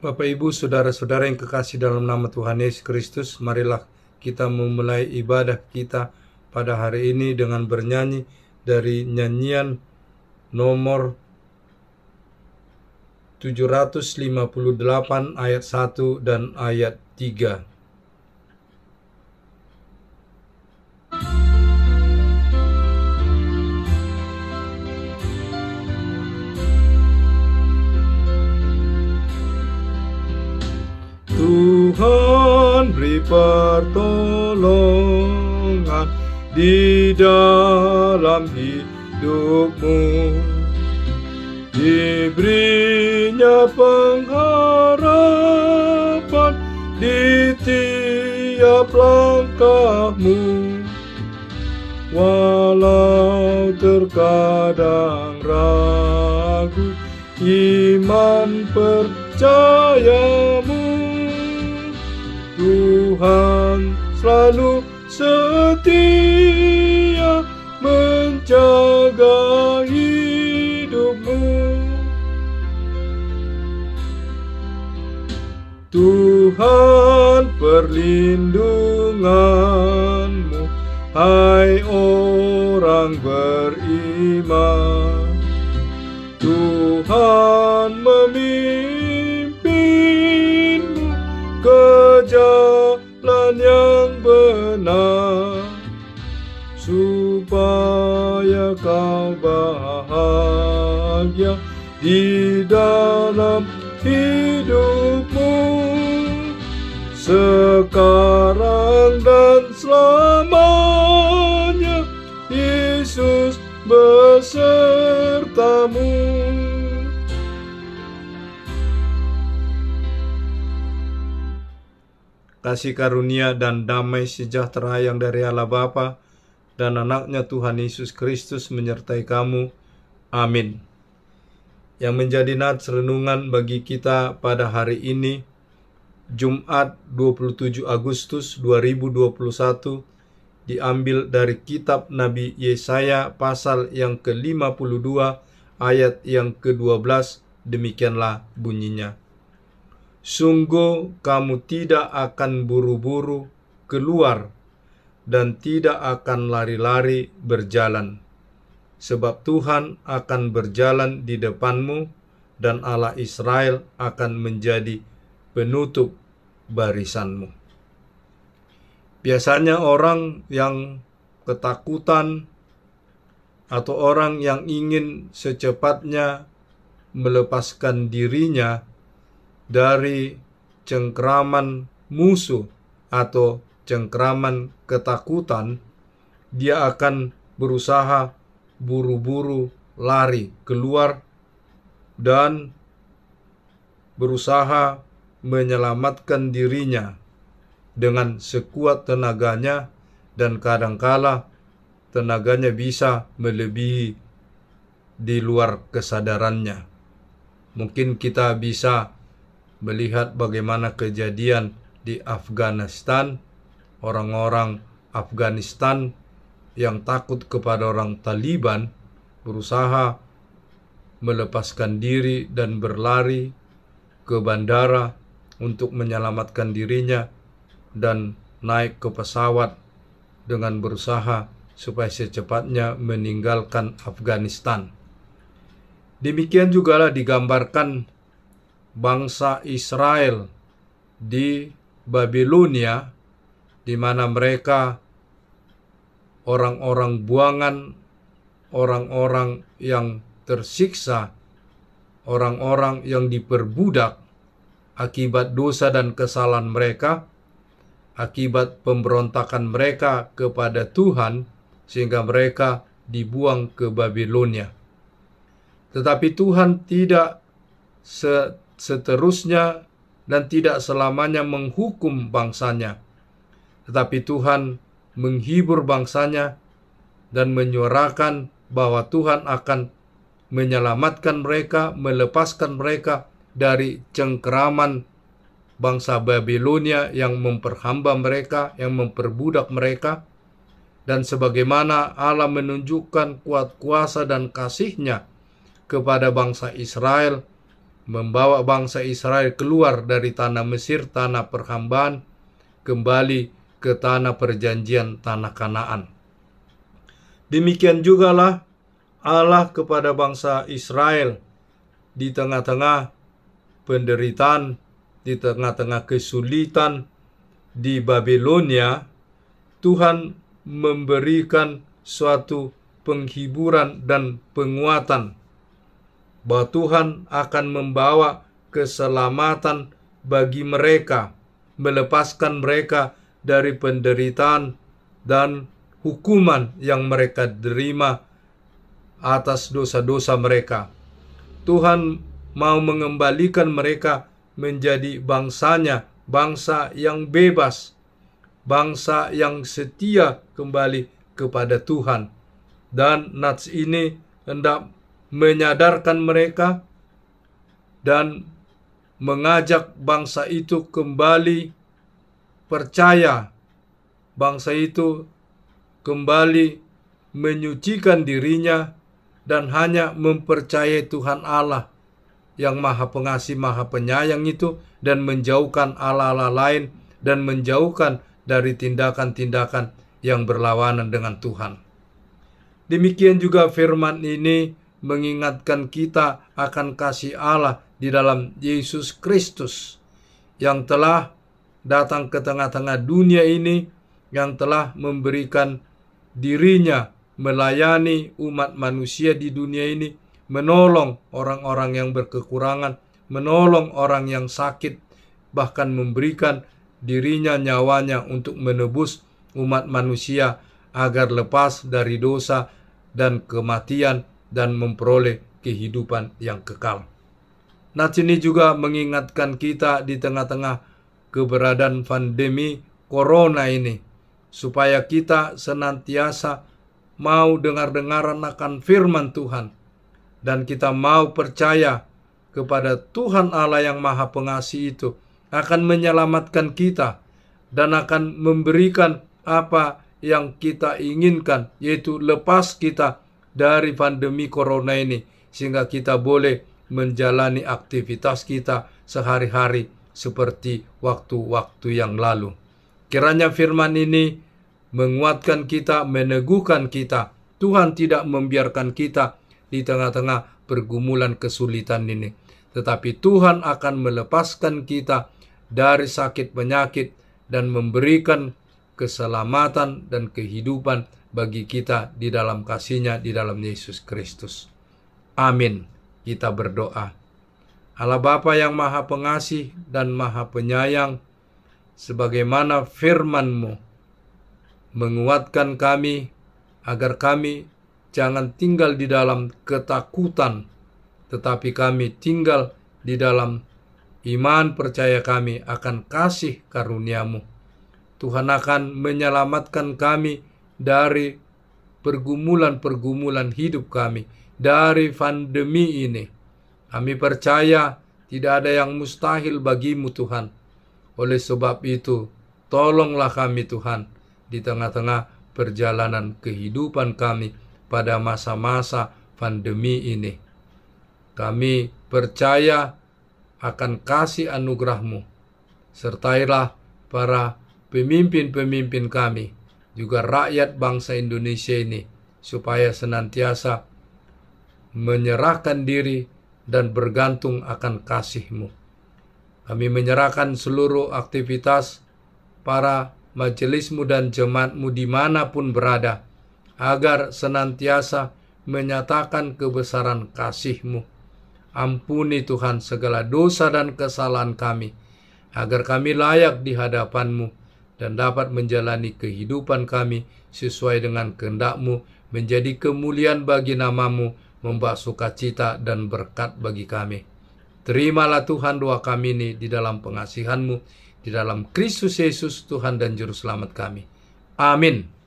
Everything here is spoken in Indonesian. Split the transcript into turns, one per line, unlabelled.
Bapak Ibu, saudara-saudara yang kekasih dalam nama Tuhan Yesus Kristus, marilah kita memulai ibadah kita pada hari ini dengan bernyanyi dari nyanyian nomor 758 ayat 1 dan ayat 3. Tuhan beri pertolongan di dalam hidupmu, diberinya pengharapan di tiap langkahmu. Walau terkadang ragu iman percayamu, Tuhan selalu setia menjaga hidupmu. Tuhan perlindunganmu, hai orang beriman. Tuhan memimpinmu ke jalan yang benar, supaya kau bahagia di dalam hidupmu, sekarang dan selamanya. Yesus besertamu. Kasih karunia dan damai sejahtera yang dari Allah Bapa dan anaknya Tuhan Yesus Kristus menyertai kamu. Amin. Yang menjadi nats renungan bagi kita pada hari ini, Jumat 27 Agustus 2021, diambil dari kitab Nabi Yesaya pasal yang ke-52 ayat yang ke-12. Demikianlah bunyinya. Sungguh kamu tidak akan buru-buru keluar dan tidak akan lari-lari berjalan, sebab Tuhan akan berjalan di depanmu dan Allah Israel akan menjadi penutup barisanmu. Biasanya orang yang ketakutan atau orang yang ingin secepatnya melepaskan dirinya dari cengkraman musuh atau cengkraman ketakutan, dia akan berusaha buru-buru lari keluar dan berusaha menyelamatkan dirinya dengan sekuat tenaganya, dan kadangkala tenaganya bisa melebihi di luar kesadarannya. Mungkin kita bisa melihat bagaimana kejadian di Afghanistan, orang-orang Afghanistan yang takut kepada orang Taliban berusaha melepaskan diri dan berlari ke bandara untuk menyelamatkan dirinya dan naik ke pesawat dengan berusaha supaya secepatnya meninggalkan Afghanistan. Demikian jugalah digambarkan bangsa Israel di Babilonia, di mana mereka orang-orang buangan, orang-orang yang tersiksa, orang-orang yang diperbudak akibat dosa dan kesalahan mereka, akibat pemberontakan mereka kepada Tuhan, sehingga mereka dibuang ke Babilonia. Tetapi Tuhan tidak seterusnya dan tidak selamanya menghukum bangsanya, tetapi Tuhan menghibur bangsanya dan menyuarakan bahwa Tuhan akan menyelamatkan mereka, melepaskan mereka dari cengkeraman bangsa Babilonia yang memperhamba mereka, yang memperbudak mereka. Dan sebagaimana Allah menunjukkan kuat kuasa dan kasih-Nya kepada bangsa Israel, membawa bangsa Israel keluar dari tanah Mesir, tanah perhambaan, kembali ke tanah perjanjian, tanah Kanaan. Demikian jugalah Allah kepada bangsa Israel di tengah-tengah penderitaan, di tengah-tengah kesulitan di Babilonia. Tuhan memberikan suatu penghiburan dan penguatan bahwa Tuhan akan membawa keselamatan bagi mereka, melepaskan mereka dari penderitaan dan hukuman yang mereka terima atas dosa-dosa mereka. Tuhan mau mengembalikan mereka menjadi bangsanya, bangsa yang bebas, bangsa yang setia kembali kepada Tuhan. Dan nats ini hendak menyadarkan mereka dan mengajak bangsa itu kembali percaya, bangsa itu kembali menyucikan dirinya dan hanya mempercayai Tuhan Allah yang Maha Pengasih, Maha Penyayang itu, dan menjauhkan Allah-Allah lain dan menjauhkan dari tindakan-tindakan yang berlawanan dengan Tuhan. Demikian juga firman ini mengingatkan kita akan kasih Allah di dalam Yesus Kristus yang telah datang ke tengah-tengah dunia ini, yang telah memberikan dirinya melayani umat manusia di dunia ini, menolong orang-orang yang berkekurangan, menolong orang yang sakit, bahkan memberikan dirinya, nyawanya untuk menebus umat manusia agar lepas dari dosa dan kematian dan memperoleh kehidupan yang kekal. Nats ini juga mengingatkan kita di tengah-tengah keberadaan pandemi corona ini, supaya kita senantiasa mau dengar-dengaran akan firman Tuhan, dan kita mau percaya kepada Tuhan Allah yang Maha Pengasih itu akan menyelamatkan kita dan akan memberikan apa yang kita inginkan, yaitu lepas kita dari pandemi corona ini, sehingga kita boleh menjalani aktivitas kita sehari-hari seperti waktu-waktu yang lalu. Kiranya firman ini menguatkan kita, meneguhkan kita. Tuhan tidak membiarkan kita di tengah-tengah pergumulan kesulitan ini, tetapi Tuhan akan melepaskan kita dari sakit penyakit dan memberikan keselamatan dan kehidupan bagi kita di dalam kasih-Nya di dalam Yesus Kristus. Amin. Kita berdoa. Allah Bapa yang Maha Pengasih dan Maha Penyayang, sebagaimana firman-Mu menguatkan kami agar kami jangan tinggal di dalam ketakutan, tetapi kami tinggal di dalam iman percaya kami akan kasih karunia-Mu. Tuhan akan menyelamatkan kami dari pergumulan-pergumulan hidup kami, dari pandemi ini. Kami percaya tidak ada yang mustahil bagi-Mu Tuhan. Oleh sebab itu, tolonglah kami Tuhan di tengah-tengah perjalanan kehidupan kami pada masa-masa pandemi ini. Kami percaya akan kasih anugerah-Mu. Sertailah para pemimpin-pemimpin kami, juga rakyat bangsa Indonesia ini, supaya senantiasa menyerahkan diri dan bergantung akan kasih-Mu. Kami menyerahkan seluruh aktivitas para majelis-Mu dan jemaat-Mu dimanapun berada, agar senantiasa menyatakan kebesaran kasih-Mu. Ampuni Tuhan segala dosa dan kesalahan kami, agar kami layak di hadapan-Mu dan dapat menjalani kehidupan kami sesuai dengan kehendak-Mu, menjadi kemuliaan bagi nama-Mu, membawa sukacita dan berkat bagi kami. Terimalah Tuhan doa kami ini di dalam pengasihan-Mu, di dalam Kristus Yesus Tuhan dan Juru Selamat kami. Amin.